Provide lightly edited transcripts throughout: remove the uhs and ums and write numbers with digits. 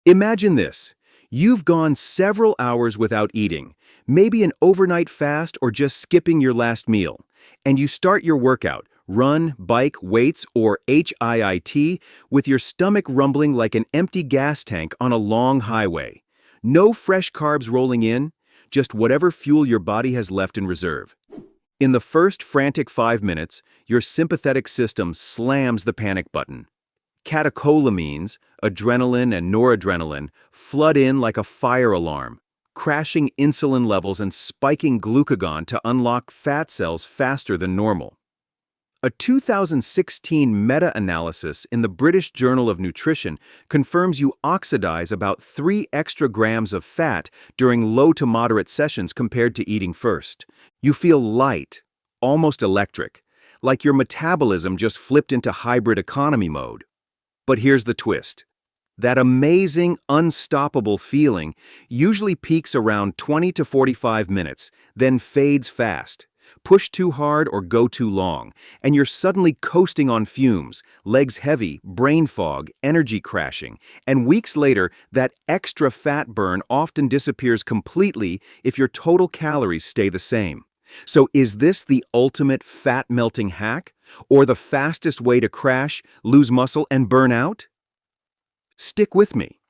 Imagine this. You've gone several hours without eating, maybe an overnight fast or just skipping your last meal, and you start your workout, run, bike, weights, or HIIT, with your stomach rumbling like an empty gas tank on a long highway. No fresh carbs rolling in, just whatever fuel your body has left in reserve. In the first frantic 5 minutes, your sympathetic system slams the panic button. Catecholamines, adrenaline and noradrenaline, flood in like a fire alarm, crashing insulin levels and spiking glucagon to unlock fat cells faster than normal. A 2016 meta-analysis in the British Journal of Nutrition confirms you oxidize about 3 extra grams of fat during low to moderate sessions compared to eating first. You feel light, almost electric, like your metabolism just flipped into hybrid economy mode. But here's the twist. That amazing, unstoppable feeling usually peaks around 20 to 45 minutes, then fades fast. Push too hard or go too long, and you're suddenly coasting on fumes, legs heavy, brain fog, energy crashing, and weeks later, that extra fat burn often disappears completely if your total calories stay the same. So is this the ultimate fat-melting hack, or the fastest way to crash, lose muscle, and burn out? Stick with me,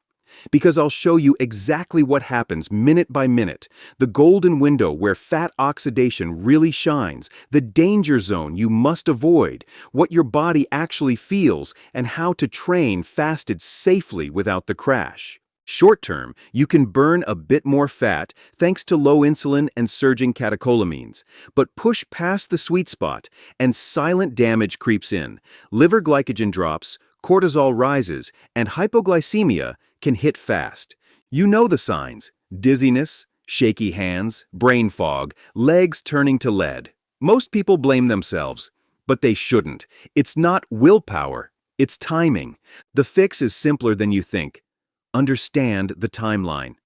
because I'll show you exactly what happens minute by minute, the golden window where fat oxidation really shines, the danger zone you must avoid, what your body actually feels, and how to train fasted safely without the crash. Short term, you can burn a bit more fat thanks to low insulin and surging catecholamines, but push past the sweet spot and silent damage creeps in. Liver glycogen drops, cortisol rises, and hypoglycemia can hit fast. You know the signs: dizziness, shaky hands, brain fog, legs turning to lead. Most people blame themselves, but they shouldn't. It's not willpower, it's timing. The fix is simpler than you think. Understand the timeline.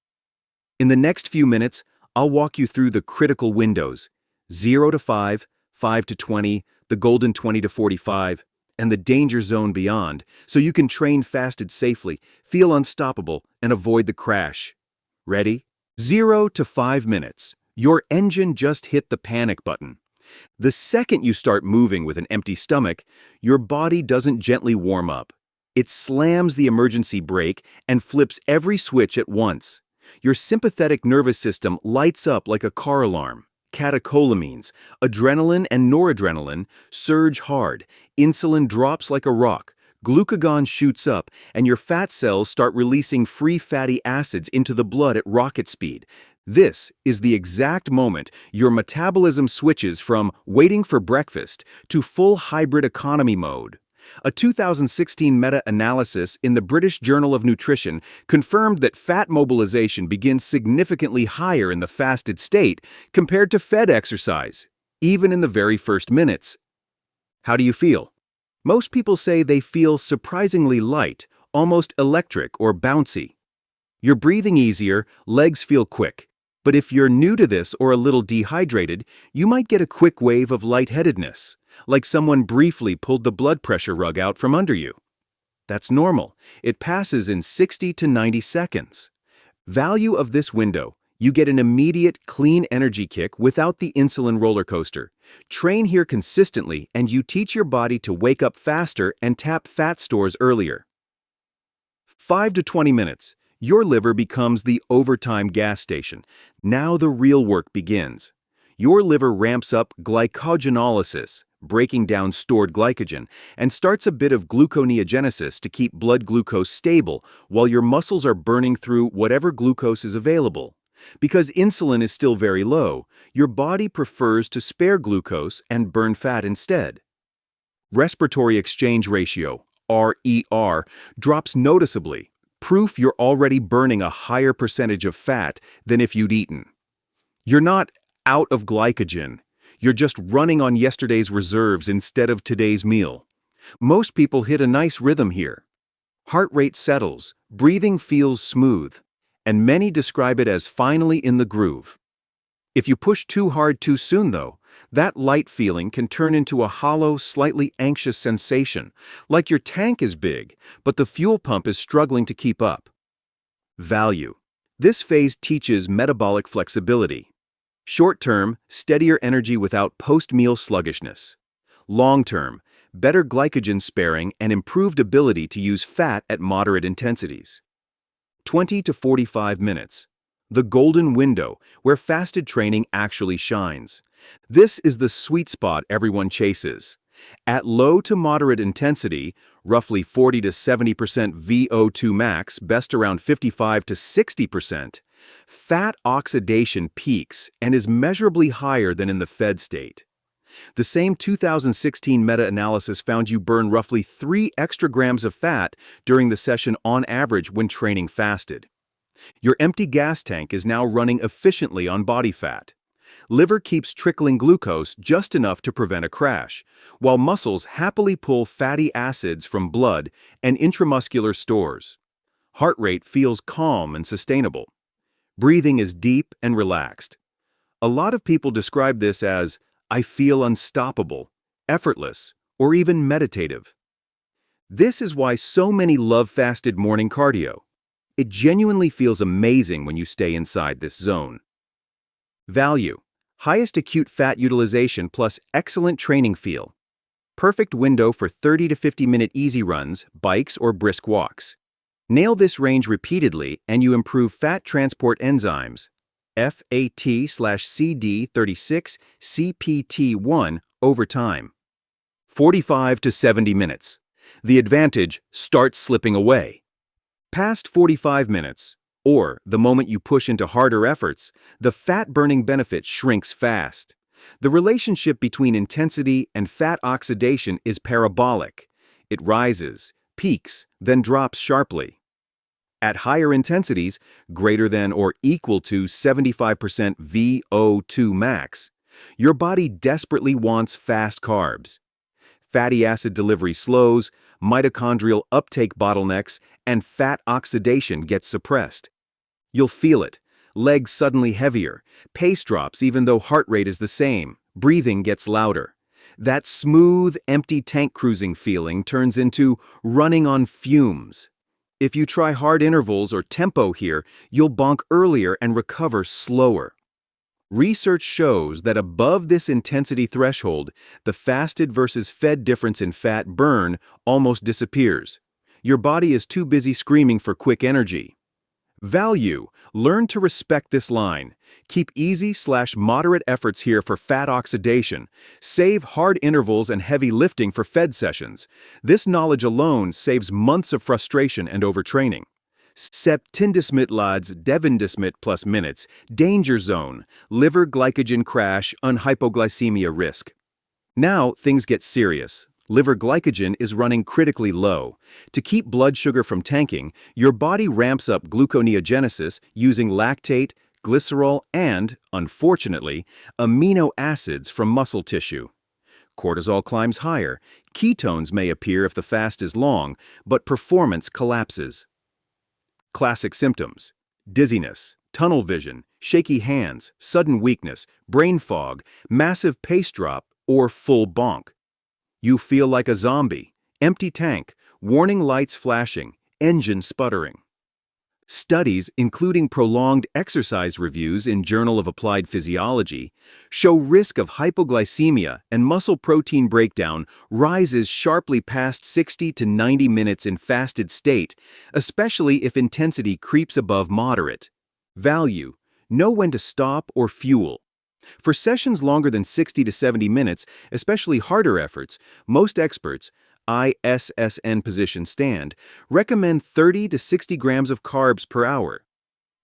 In the next few minutes, I'll walk you through the critical windows: 0 to 5, 5 to 20, the golden 20 to 45, and the danger zone beyond, so you can train fasted safely, feel unstoppable, and avoid the crash. Ready? 0 to 5 minutes. Your engine just hit the panic button. The second you start moving with an empty stomach, your body doesn't gently warm up. It slams the emergency brake and flips every switch at once. Your sympathetic nervous system lights up like a car alarm. Catecholamines, adrenaline and noradrenaline, surge hard. Insulin drops like a rock. Glucagon shoots up, and your fat cells start releasing free fatty acids into the blood at rocket speed. This is the exact moment your metabolism switches from waiting for breakfast to full hybrid economy mode. A 2016 meta-analysis in the British Journal of Nutrition confirmed that fat mobilization begins significantly higher in the fasted state compared to fed exercise, even in the very first minutes. How do you feel? Most people say they feel surprisingly light, almost electric or bouncy. You're breathing easier, legs feel quick. But if you're new to this or a little dehydrated, you might get a quick wave of lightheadedness, like someone briefly pulled the blood pressure rug out from under you. That's normal. It passes in 60 to 90 seconds. Value of this window: you get an immediate, clean energy kick without the insulin roller coaster. Train here consistently, and you teach your body to wake up faster and tap fat stores earlier. 5 to 20 minutes. Your liver becomes the overtime gas station. Now the real work begins. Your liver ramps up glycogenolysis, breaking down stored glycogen, and starts a bit of gluconeogenesis to keep blood glucose stable while your muscles are burning through whatever glucose is available. Because insulin is still very low, your body prefers to spare glucose and burn fat instead. Respiratory exchange ratio, RER, drops noticeably. Proof you're already burning a higher percentage of fat than if you'd eaten. You're not out of glycogen. You're just running on yesterday's reserves instead of today's meal. Most people hit a nice rhythm here. Heart rate settles, breathing feels smooth, and many describe it as finally in the groove. If you push too hard too soon, though, that light feeling can turn into a hollow, slightly anxious sensation, like your tank is big, but the fuel pump is struggling to keep up. Value. This phase teaches metabolic flexibility. Short-term, steadier energy without post-meal sluggishness. Long-term, better glycogen sparing and improved ability to use fat at moderate intensities. 20 to 45 minutes. The golden window where fasted training actually shines. This is the sweet spot everyone chases. At low to moderate intensity, roughly 40 to 70% VO2 max, best around 55 to 60%, fat oxidation peaks and is measurably higher than in the fed state. The same 2016 meta-analysis found you burn roughly 3 extra grams of fat during the session on average when training fasted. Your empty gas tank is now running efficiently on body fat. Liver keeps trickling glucose just enough to prevent a crash, while muscles happily pull fatty acids from blood and intramuscular stores. Heart rate feels calm and sustainable. Breathing is deep and relaxed. A lot of people describe this as, "I feel unstoppable," effortless, or even meditative. This is why so many love fasted morning cardio. It genuinely feels amazing when you stay inside this zone. Value. Highest acute fat utilization plus excellent training feel. Perfect window for 30 to 50-minute easy runs, bikes, or brisk walks. Nail this range repeatedly and you improve fat transport enzymes, FAT/CD36 CPT1, over time. 45 to 70 minutes. The advantage starts slipping away. Past 45 minutes, or the moment you push into harder efforts, the fat-burning benefit shrinks fast. The relationship between intensity and fat oxidation is parabolic. It rises, peaks, then drops sharply. At higher intensities, greater than or equal to 75% VO2 max, your body desperately wants fast carbs. Fatty acid delivery slows, mitochondrial uptake bottlenecks, and fat oxidation gets suppressed. You'll feel it. Legs suddenly heavier, pace drops even though heart rate is the same, breathing gets louder. That smooth, empty tank cruising feeling turns into running on fumes. If you try hard intervals or tempo here, you'll bonk earlier and recover slower. Research shows that above this intensity threshold, the fasted versus fed difference in fat burn almost disappears. Your body is too busy screaming for quick energy. Value. Learn to respect this line. Keep easy/moderate efforts here for fat oxidation. Save hard intervals and heavy lifting for fed sessions. This knowledge alone saves months of frustration and overtraining. Septindesmitlads devindesmit plus minutes, danger zone, liver glycogen crash, unhypoglycemia risk. Now things get serious. Liver glycogen is running critically low. To keep blood sugar from tanking, your body ramps up gluconeogenesis using lactate, glycerol, and, unfortunately, amino acids from muscle tissue. Cortisol climbs higher. Ketones may appear if the fast is long, but performance collapses. Classic symptoms: dizziness, tunnel vision, shaky hands, sudden weakness, brain fog, massive pace drop, or full bonk. You feel like a zombie, empty tank, warning lights flashing, engine sputtering. Studies, including prolonged exercise reviews in Journal of Applied Physiology, show risk of hypoglycemia and muscle protein breakdown rises sharply past 60 to 90 minutes in fasted state, especially if intensity creeps above moderate. Value. Know when to stop or fuel. For sessions longer than 60 to 70 minutes, especially harder efforts, most experts, ISSN position stand, recommend 30 to 60 grams of carbs per hour.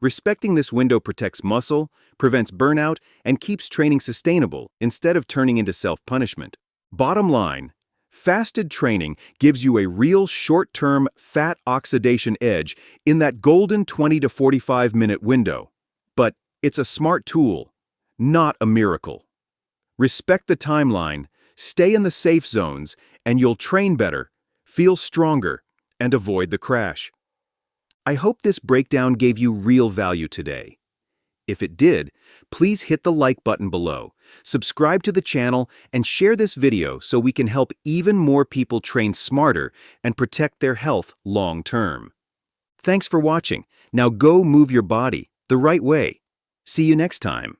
Respecting this window protects muscle, prevents burnout, and keeps training sustainable instead of turning into self-punishment. Bottom line, fasted training gives you a real short-term fat oxidation edge in that golden 20 to 45-minute window. But it's a smart tool, not a miracle. Respect the timeline, stay in the safe zones, and you'll train better, feel stronger, and avoid the crash. I hope this breakdown gave you real value today. If it did, please hit the like button below, subscribe to the channel, and share this video so we can help even more people train smarter and protect their health long term. Thanks for watching. Now go move your body the right way. See you next time.